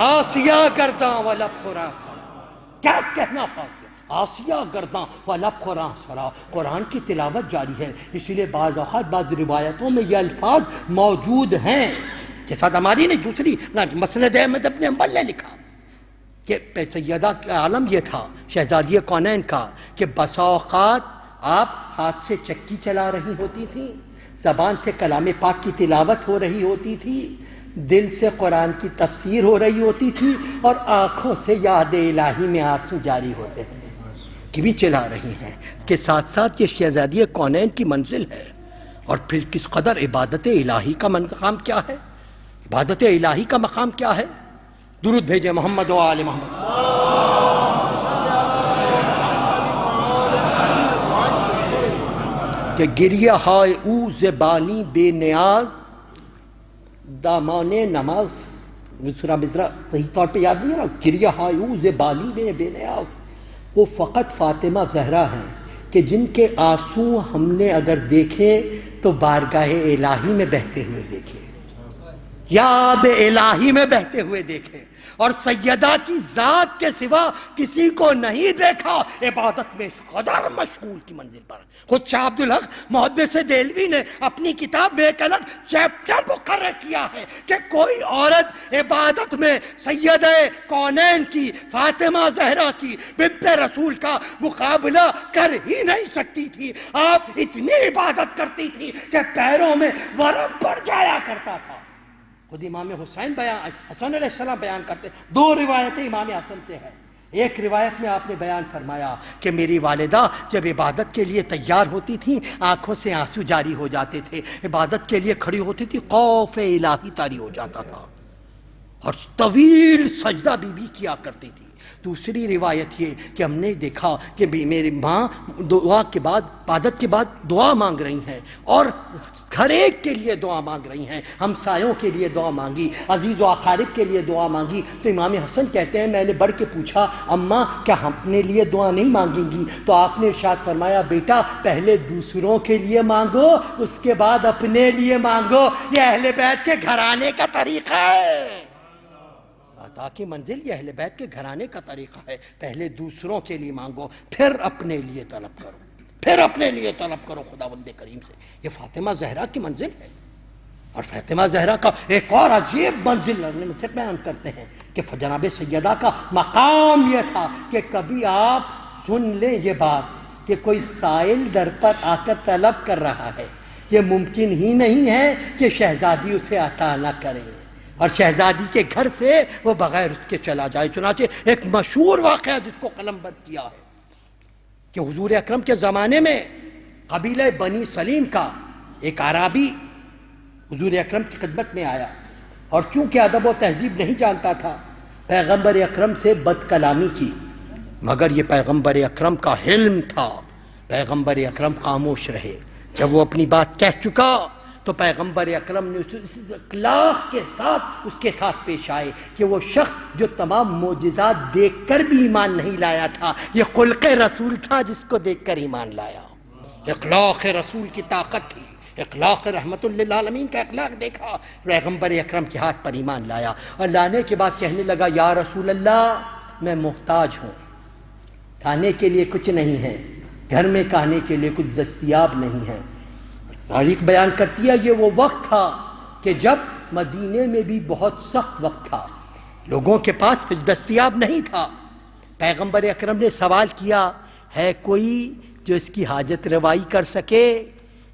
آسیہ گرداں و لب خراساں, کیا کہنا فاصلہ, آسیہ گرداں و لب خراساں. قرآن کی تلاوت جاری ہے, اسی لیے بعض اوقات بعض روایتوں میں یہ الفاظ موجود ہیں کے ساتھ ہماری نہیں, دوسری مسند احمد ابن حنبل نے لکھا کہ سیدہ عالم یہ تھا شہزادی کونین کا کہ بسا اوقات آپ ہاتھ سے چکی چلا رہی ہوتی تھیں, زبان سے کلام پاک کی تلاوت ہو رہی ہوتی تھی, دل سے قرآن کی تفسیر ہو رہی ہوتی تھی, اور آنکھوں سے یاد الہی میں آنسو جاری ہوتے تھے کہ بھی چلا رہی ہیں. اس کے ساتھ ساتھ یہ شہزادی کونین کی منزل ہے. اور پھر کس قدر عبادت الہی کا مقام کیا ہے, عبادت الہی کا مقام کیا ہے. درود بھیجے محمد و آل محمد. کہ گریہ ہائے او زبانی بے نیاز دامان نماز. سورہ بسرا صحیح طور پہ یاد نہیں ہے نا, گریہ ہائے او زبانی بے نیاز. وہ فقط فاطمہ زہرا ہیں کہ جن کے آنسو ہم نے اگر دیکھے تو بارگاہ الہی میں بہتے ہوئے دیکھے, یاد الہی میں بہتے ہوئے دیکھے, اور سیدہ کی ذات کے سوا کسی کو نہیں دیکھا. عبادت میں اس قدر مشغول کی منزل پر. خود شاہ عبدالحق محدث دہلوی نے اپنی کتاب میں ایک الگ چیپٹر مقرر کیا ہے کہ کوئی عورت عبادت میں سیدہ کونین کی فاطمہ زہرا کی بنت رسول کا مقابلہ کر ہی نہیں سکتی تھی. آپ اتنی عبادت کرتی تھی کہ پیروں میں ورم پڑ جایا کرتا تھا. خود امام حسین حسن علیہ السلام بیان کرتے, دو روایتیں امام حسن سے ہیں. ایک روایت میں آپ نے بیان فرمایا کہ میری والدہ جب عبادت کے لیے تیار ہوتی تھیں آنکھوں سے آنسو جاری ہو جاتے تھے, عبادت کے لیے کھڑی ہوتی تھی خوف الہی طاری ہو جاتا تھا, اور طویل سجدہ بی کیا کرتی تھی. دوسری روایت یہ کہ ہم نے دیکھا کہ میری ماں دعا کے بعد, عبادت کے بعد دعا مانگ رہی ہیں, اور ہر ایک کے لیے دعا مانگ رہی ہیں. ہمسایوں کے لیے دعا مانگی, عزیز و اقارب کے لیے دعا مانگی. تو امام حسن کہتے ہیں میں نے بڑھ کے پوچھا اماں کیا ہم اپنے لیے دعا نہیں مانگیں گی؟ تو آپ نے ارشاد فرمایا بیٹا پہلے دوسروں کے لیے مانگو, اس کے بعد اپنے لیے مانگو. یہ اہل بیت کے گھرانے کا طریقہ ہے, عطا کی منزل یہ اہل بیت کے گھرانے کا طریقہ ہے. پہلے دوسروں کے لیے مانگو, پھر اپنے لیے طلب کرو, پھر اپنے لیے طلب کرو خداوند کریم سے. یہ فاطمہ زہرا کی منزل ہے. اور فاطمہ زہرا کا ایک اور عجیب منزل مجھے بیان کرتے ہیں کہ جناب سیدہ کا مقام یہ تھا کہ کبھی آپ سن لیں یہ بات کہ کوئی سائل در پر آ کر طلب کر رہا ہے, یہ ممکن ہی نہیں ہے کہ شہزادی اسے عطا نہ کرے, اور شہزادی کے گھر سے وہ بغیر اس کے چلا جائے. چنانچہ ایک مشہور واقعہ جس کو قلم بند کیا ہے کہ حضور اکرم کے زمانے میں قبیلہ بنی سلیم کا ایک اعرابی حضور اکرم کی خدمت میں آیا, اور چونکہ ادب و تہذیب نہیں جانتا تھا پیغمبر اکرم سے بد کلامی کی, مگر یہ پیغمبر اکرم کا حلم تھا. پیغمبر اکرم خاموش رہے. جب وہ اپنی بات کہہ چکا تو پیغمبر اکرم نے اس اخلاق کے ساتھ اس کے ساتھ پیش آئے کہ وہ شخص جو تمام معجزات دیکھ کر بھی ایمان نہیں لایا تھا, یہ خلق رسول تھا جس کو دیکھ کر ایمان لایا. اخلاق رسول کی طاقت تھی, اخلاق رحمت للعالمین کا اخلاق دیکھا, پیغمبر اکرم کے ہاتھ پر ایمان لایا, اور لانے کے بعد کہنے لگا یا رسول اللہ میں محتاج ہوں, کھانے کے لیے کچھ نہیں ہے, گھر میں کھانے کے لیے کچھ دستیاب نہیں ہے. تاریخ بیان کرتی ہے یہ وہ وقت تھا کہ جب مدینے میں بھی بہت سخت وقت تھا, لوگوں کے پاس کچھ دستیاب نہیں تھا. پیغمبر اکرم نے سوال کیا ہے کوئی جو اس کی حاجت روائی کر سکے,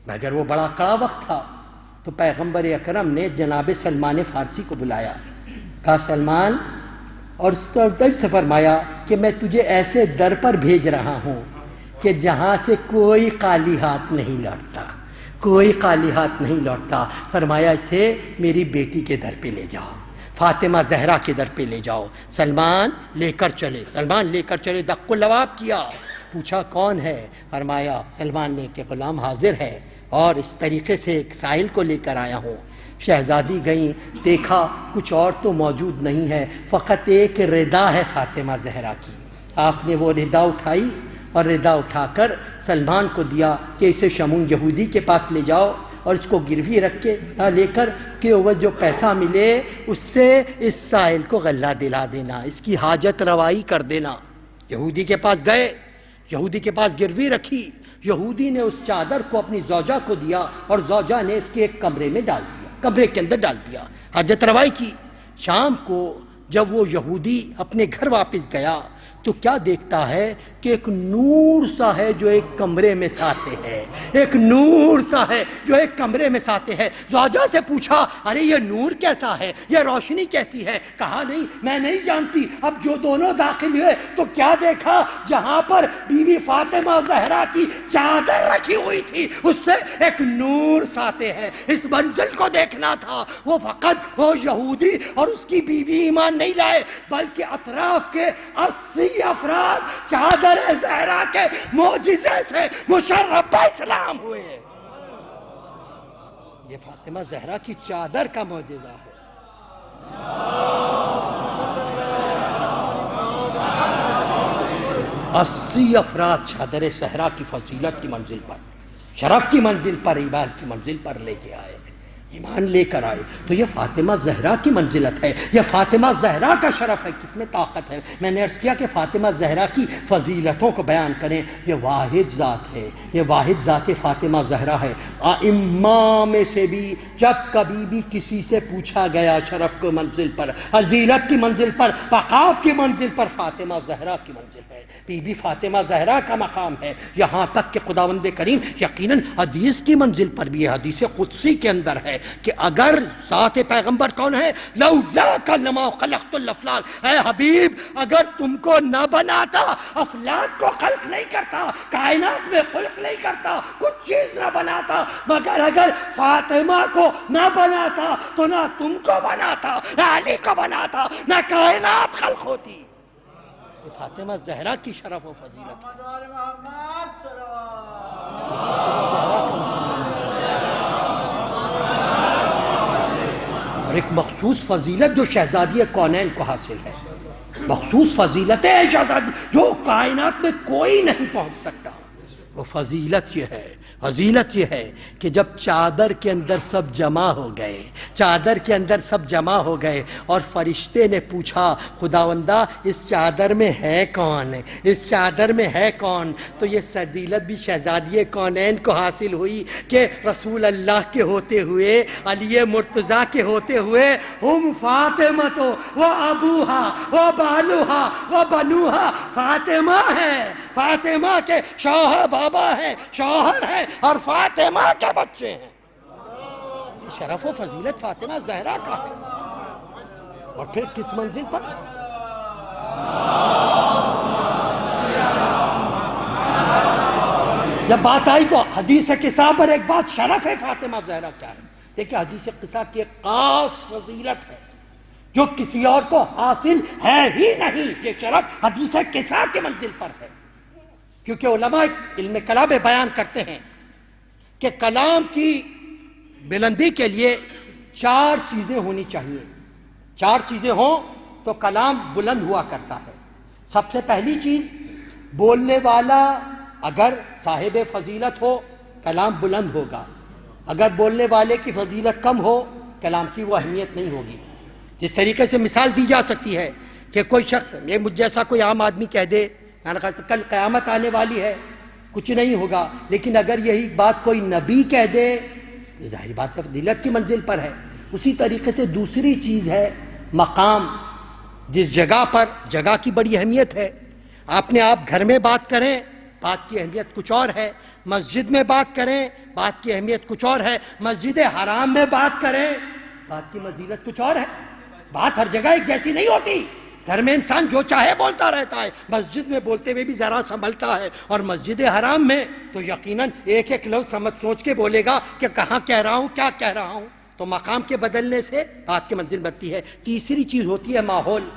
مگر وہ بڑا کڑا وقت تھا. تو پیغمبر اکرم نے جناب سلمان فارسی کو بلایا, کہا سلمان, اور اس طرح سے فرمایا کہ میں تجھے ایسے در پر بھیج رہا ہوں کہ جہاں سے کوئی خالی ہاتھ نہیں لوٹتا, کوئی خالی ہاتھ نہیں لوٹتا. فرمایا اسے میری بیٹی کے در پہ لے جاؤ, فاطمہ زہرا کے در پہ لے جاؤ. سلمان لے کر چلے, دق و لواب کیا, پوچھا کون ہے؟ فرمایا سلمان نے کہ غلام حاضر ہے. اور اس طریقے سے ایک سائل کو لے کر آیا ہوں۔ شہزادی گئیں، دیکھا کچھ اور تو موجود نہیں ہے، فقط ایک ردا ہے فاطمہ زہرا کی۔ آپ نے وہ ردا اٹھائی اور ردا اٹھا کر سلمان کو دیا کہ اسے شمون یہودی کے پاس لے جاؤ اور اس کو گروی رکھ کے لے کر کہ وہ جو پیسہ ملے اس سے اس سائل کو غلہ دلا دینا، اس کی حاجت روائی کر دینا۔ یہودی کے پاس گئے، یہودی کے پاس گروی رکھی، یہودی نے اس چادر کو اپنی زوجہ کو دیا اور زوجہ نے اس کے ایک کمرے میں ڈال دیا، کمرے کے اندر ڈال دیا، حاجت روائی کی۔ شام کو جب وہ یہودی اپنے گھر واپس گیا تو کیا دیکھتا ہے کہ ایک نور سا ہے جو ایک کمرے میں ساتے ہے، ایک نور سا ہے جو ایک کمرے میں ساتے ہے۔ زوجہ سے پوچھا ارے یہ نور کیسا ہے، یہ روشنی کیسی ہے؟ کہا نہیں میں نہیں جانتی۔ اب جو دونوں داخل ہوئے تو کیا دیکھا، جہاں پر بی بی فاطمہ زہرا کی چادر رکھی ہوئی تھی اس سے ایک نور ساتے ہے۔ اس منزل کو دیکھنا تھا۔ وہ فقط وہ یہودی اور اس کی بیوی ایمان نہیں لائے بلکہ اطراف کے 80 افراد چادر زہرا کے معجزے سے مشرف اسلام ہوئے۔ یہ فاطمہ زہرا کی چادر کا معجزہ ہے۔ 80 افراد چادر زہرا کی فضیلت کی منزل پر، شرف کی منزل پر، ایمان کی منزل پر لے کے آئے، ایمان لے کر آئے۔ تو یہ فاطمہ زہرا کی منزلت ہے، یہ فاطمہ زہرا کا شرف ہے۔ کس میں طاقت ہے؟ میں نے عرض کیا کہ فاطمہ زہرا کی فضیلتوں کو بیان کریں۔ یہ واحد ذات ہے، یہ واحد ذات فاطمہ زہرا ہے۔ ائمہ میں سے بھی جب کبھی بھی کسی سے پوچھا گیا شرف کی منزل پر، فضیلت کی منزل پر، وقار کی منزل پر، فاطمہ زہرا کی منزل ہے، بی بی فاطمہ زہرا کا مقام ہے۔ یہاں تک کہ خداوند کریم یقیناً حدیث کی منزل پر بھی ہے، حدیث قدسی کے اندر ہے کہ اگر ذات پیغمبر کون ہے، لولاک لما خلقت الافلاک، اے حبیب اگر تم کو نہ بناتا افلاک کو خلق نہیں کرتا، کائنات میں خلق نہیں کرتا، کچھ چیز نہ بناتا، مگر اگر فاطمہ کو نہ بناتا تو نہ تم کو بناتا، نہ علی کو بناتا، نہ کائنات خلق ہوتی۔ یہ فاطمہ زہرا کی شرف و فضیلت ہے۔ اور ایک مخصوص فضیلت جو شہزادی کونین کو حاصل ہے، مخصوص فضیلت ہے شہزادی جو کائنات میں کوئی نہیں پہنچ سکتا۔ وہ فضیلت یہ ہے، فضیلت یہ ہے کہ جب چادر کے اندر سب جمع ہو گئے، چادر کے اندر سب جمع ہو گئے اور فرشتے نے پوچھا خداوندہ اس چادر میں ہے کون، اس چادر میں ہے کون؟ تو یہ فضیلت بھی شہزادی کونین کو حاصل ہوئی کہ رسول اللہ کے ہوتے ہوئے، علی مرتضیٰ کے ہوتے ہوئے، ہم فاطمہ و ابوہا و بالوہا و بنوہا، فاطمہ ہے، فاطمہ کے شوہر بابا ہے، شوہر ہے اور فاطمہ کے بچے ہیں۔ یہ شرف و فضیلت فاطمہ زہرا کا ہے۔ اور پھر کس منزل پر؟ جب بات آئی تو حدیث قصہ پر ایک بات شرف ہے فاطمہ زہرا کیا ہے؟ دیکھیں حدیث قصہ کی ایک خاص فضیلت ہے جو کسی اور کو حاصل ہے ہی نہیں۔ یہ شرف حدیث قصہ کے منزل پر ہے، کیونکہ علماء علم کلام بیان کرتے ہیں کہ کلام کی بلندی کے لیے 4 چیزیں ہونی چاہیے، 4 چیزیں ہوں تو کلام بلند ہوا کرتا ہے۔ سب سے پہلی چیز، بولنے والا اگر صاحب فضیلت ہو کلام بلند ہوگا، اگر بولنے والے کی فضیلت کم ہو کلام کی وہ اہمیت نہیں ہوگی۔ جس طریقے سے مثال دی جا سکتی ہے کہ کوئی شخص، یہ مجھ جیسا کوئی عام آدمی کہہ دے کل قیامت آنے والی ہے، کچھ نہیں ہوگا، لیکن اگر یہی بات کوئی نبی کہہ دے تو ظاہر بات ہے فضیلت کی منزل پر ہے۔ اسی طریقے سے دوسری چیز ہے مقام، جس جگہ پر، جگہ کی بڑی اہمیت ہے۔ آپ گھر میں بات کریں بات کی اہمیت کچھ اور ہے، مسجد میں بات کریں بات کی اہمیت کچھ اور ہے، مسجد حرام میں بات کریں بات کی فضیلت کچھ اور ہے۔ بات ہر جگہ ایک جیسی نہیں ہوتی۔ گھر میں انسان جو چاہے بولتا رہتا ہے، مسجد میں بولتے ہوئے بھی ذرا سنبھلتا ہے، اور مسجد حرام میں تو یقیناً ایک ایک لفظ سمجھ سوچ کے بولے گا کہ کہاں کہہ رہا ہوں، کیا کہہ رہا ہوں۔ تو مقام کے بدلنے سے بات کی منزل بنتی ہے۔ تیسری چیز ہوتی ہے ماحول۔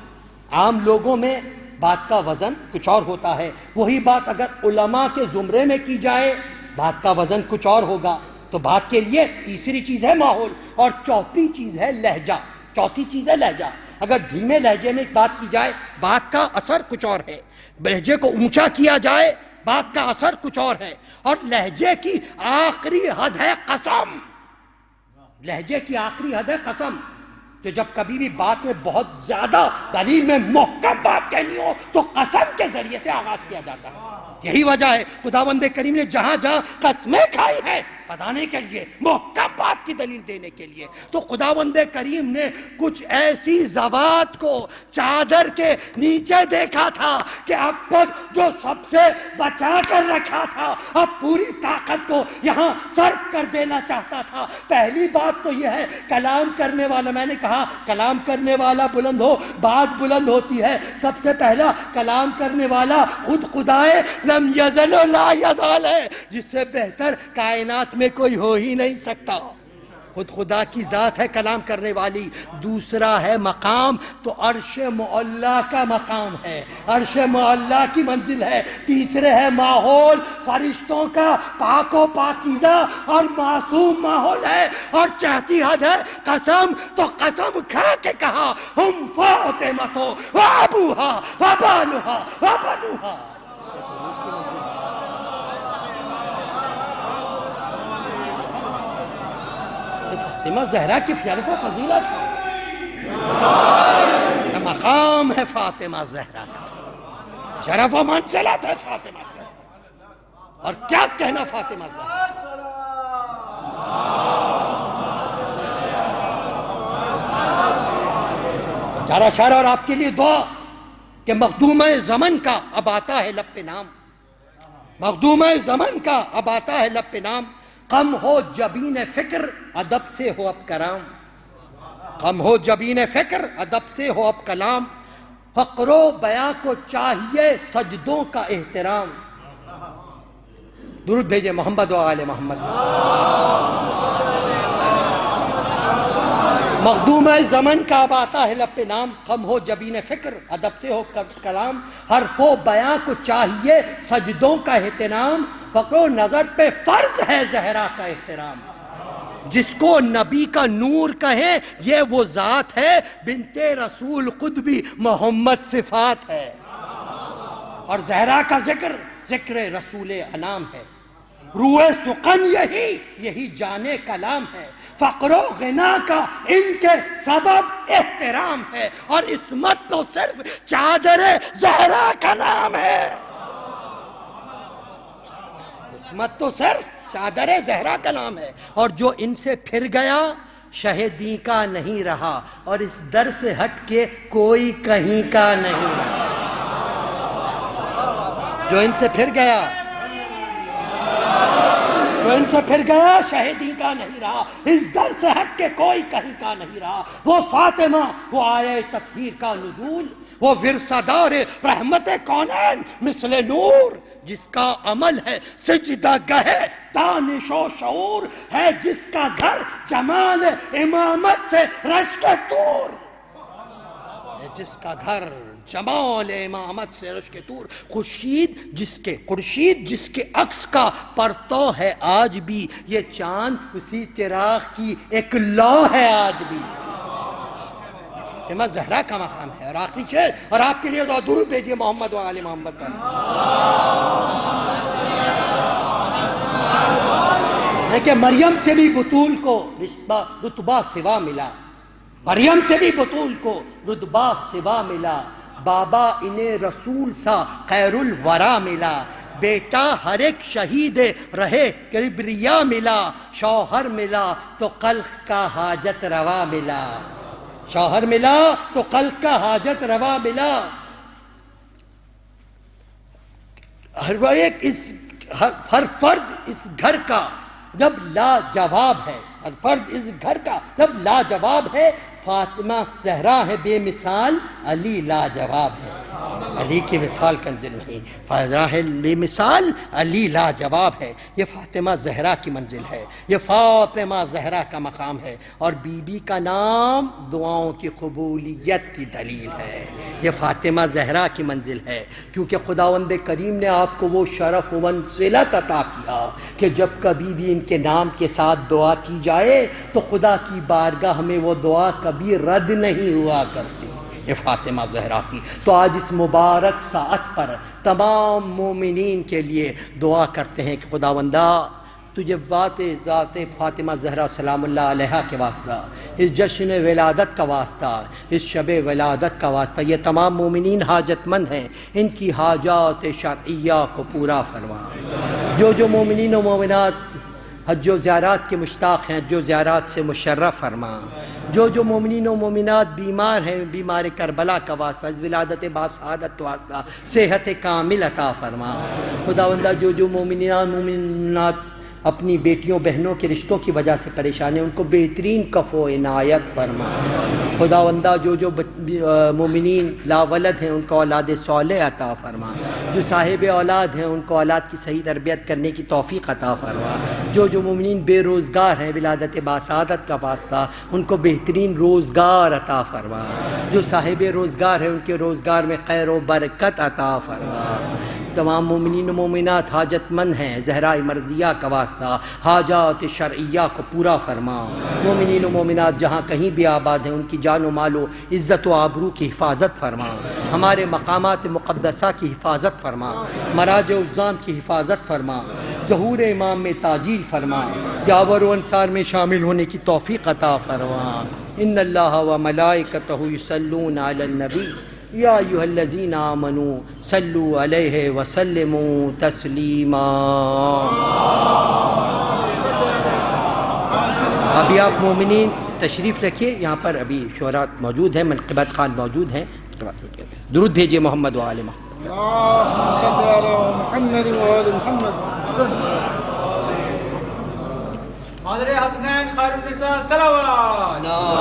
عام لوگوں میں بات کا وزن کچھ اور ہوتا ہے، وہی بات اگر علماء کے زمرے میں کی جائے بات کا وزن کچھ اور ہوگا۔ تو بات کے لیے تیسری چیز ہے ماحول، اور چوتھی چیز ہے لہجہ. چوتھی چیز ہے لہجہ. اگر دھیمے لہجے میں ایک بات کی جائے بات کا اثر کچھ اور ہے، لہجے کو اونچا کیا جائے بات کا اثر کچھ اور ہے، اور لہجے کی آخری حد ہے قسم. لہجے کی آخری حد ہے قسم. کہ جب کبھی بھی بات میں بہت زیادہ دلیل میں محکم بات کہنی ہو تو قسم کے ذریعے سے آغاز کیا جاتا ہے. یہی وجہ ہے خداوند کریم نے جہاں جہاں قسمیں کھائی ہیں بتانے کے لیے، محکم بات کی دلیل دینے کے لیے. تو خداوند کریم نے کچھ ایسی زوات کو چادر کے نیچے دیکھا تھا کہ اب تک جو سب سے بچا کر رکھا تھا اب پوری طاقت کو یہاں صرف کر دینا چاہتا تھا. پہلی بات تو یہ ہے کلام کرنے والا، میں نے کہا کلام کرنے والا بلند ہو بات بلند ہوتی ہے. سب سے پہلا کلام کرنے والا خود خدائے لم یزل و لا یزال ہے، جس سے بہتر کائنات میں کوئی ہو ہی نہیں سکتا. خود خدا کی ذات ہے کلام کرنے والی. دوسرا ہے مقام، تو عرش معلی کا مقام ہے، عرش معلی کی منزل ہے. تیسرے ہے ماحول، فرشتوں کا پاک و پاکیزہ اور معصوم ماحول ہے. اور چہتی حد ہے قسم، تو قسم کھا کے کہا ہم فاطمہ و ابوہا و بانوہا و بنوہا. فاطمہ زہرا کی شرف و فضیلت ہے، یہ مقام ہے فاطمہ زہرا کا، شرف و منزلت ہے فاطمہ زہرا. اور کیا کہنا فاطمہ زہرا، چارہ شعر اور آپ کے لیے دعا کہ مخدومہ زمن کا اب آتا ہے لب پہ نام، مخدومہ زمن کا اب آتا ہے لب پہ نام. کم ہو جبین فکر ادب سے ہو اب کرام، کم ہو جبین فکر ادب سے ہو اب کلام. فقر و بیاں کو چاہیے سجدوں کا احترام. درود بھیجے محمد و آل محمد. مخدوم زمن کا اب آتا ہے لب پہ نام، کم ہو جبین فکر ادب سے ہو کلام. حرف و بیاں کو چاہیے سجدوں کا احترام. فقر و نظر پہ فرض ہے زہرا کا احترام. جس کو نبی کا نور کہیں یہ وہ ذات ہے، بنت رسول خود بھی محمد صفات ہے. اور زہرا کا ذکر ذکر رسول انام ہے. روح سخن یہی جانے کلام ہے. فقر و غنا کا ان کے سبب احترام ہے. اور عصمت تو صرف چادر زہرا کا نام ہے. عصمت تو صرف چادر زہرا کا نام ہے. اور جو ان سے پھر گیا شہدی کا نہیں رہا، اور اس در سے ہٹ کے کوئی کہیں کا نہیں رہا. جو ان سے پھر گیا، جو ان سے پھر گیا شہدی کا نہیں رہا، اس در سے ہٹ کے کوئی کہیں کا نہیں رہا. وہ فاطمہ، وہ آیے تطہیر کا نزول، وہ ورثہ دار رحمت کونین مثل نور، جس کا عمل ہے سجدہ گہے دانش و شعور، ہے جس کا گھر جمال امامت سے رشک طور، ہے جس کا گھر جمال امامت سے رشک طور. خورشید جس کے عکس کا پرتو ہے آج بھی، یہ چاند اسی چراغ کی ایک لو ہے آج بھی. فاطمہ زہرا کا مقام ہے. اور آخری چیز، اور آپ کے لیے درود بھیجیے محمد و آل محمد پر. ہے کہ مریم سے بھی بطول کو رتبہ سوا ملا، مریم سے بھی بطول کو رتبہ سوا ملا. بابا انہیں رسول سا خیر الورا ملا، بیٹا ہر ایک شہید رہے کبریا ملا. شوہر ملا تو قلق کا حاجت روا ملا، شوہر ملا تو قلق کا حاجت روا ملا. ہر فرد اس گھر کا جب لا جواب ہے، ہر فرد اس گھر کا جب لاجواب ہے، فاطمہ زہرا ہے بے مثال، علی لاجواب ہے، علی کی مثال کنزل نہیں، فاطمہ ہے بے مثال، علی لاجواب ہے۔ یہ فاطمہ زہرا کی منزل ہے، یہ فاطمہ زہرا کا مقام ہے، اور بی بی کا نام دعاؤں کی قبولیت کی دلیل ہے۔ یہ فاطمہ زہرا کی منزل ہے، کیونکہ خداوند کریم نے آپ کو وہ شرف و منزلت عطا کیا کہ جب کبھی بھی ان کے نام کے ساتھ دعا کی جائے تو خدا کی بارگاہ میں وہ دعا کبھی رد نہیں ہوا کرتی۔ یہ فاطمہ زہرا کی، تو آج اس مبارک ساعت پر تمام مومنین کے لیے دعا کرتے ہیں کہ خداوندہ تجھے ذات فاطمہ زہرا سلام اللہ علیہا کے واسطہ، اس جشن ولادت کا واسطہ، اس شب ولادت کا واسطہ، یہ تمام مومنین حاجت مند ہیں، ان کی حاجات شرعیہ کو پورا فرما۔ جو مومنین و مومنات حج و زیارات کے مشتاق ہیں، حج و زیارات سے مشرف فرما۔ جو مومنین و مومنات بیمار ہیں، بیمار کربلا کا واسطہ، اس ولادت باسعادت واسطہ صحت کامل عطا فرما۔ خداوندہ جو مومنات اپنی بیٹیوں بہنوں کے رشتوں کی وجہ سے پریشان ہیں، ان کو بہترین کف و عنایت فرما۔ خداوندہ جو مومنین لا ولد ہیں، ان کو اولاد صالح عطا فرما۔ جو صاحب اولاد ہیں، ان کو اولاد کی صحیح تربیت کرنے کی توفیق عطا فرما۔ جو مومنین بے روزگار ہیں، ولادت باسعادت کا واسطہ، ان کو بہترین روزگار عطا فرما۔ جو صاحب روزگار ہیں، ان کے روزگار میں خیر و برکت عطا فرما۔ تمام مومنین و مومنات حاجت مند ہیں، زہراء مرضیہ کا واسطہ حاجات شرعیہ کو پورا فرما۔ مومنین و مومنات جہاں کہیں بھی آباد ہیں، ان کی جان و مال و عزت و آبرو کی حفاظت فرما۔ ہمارے مقامات مقدسہ کی حفاظت فرما، مراجع الزام کی حفاظت فرما، ظہور امام میں تاجیل فرما، جاور و انصار میں شامل ہونے کی توفیق عطا فرما۔ ان اللہ و ملائکتہ یصلون علی النبی یا ایھا الذین آمنوا صلوا علیہ وسلموا تسلیما۔ ابھی آپ مومنین تشریف رکھیے، یہاں پر ابھی شعراء موجود ہیں، منقبت خان موجود ہیں، درود بھیجیے محمد و آل محمد۔ اللهم صل على محمد وآل محمد وسلم۔ حضرت حسنین خیر النساء صلوات۔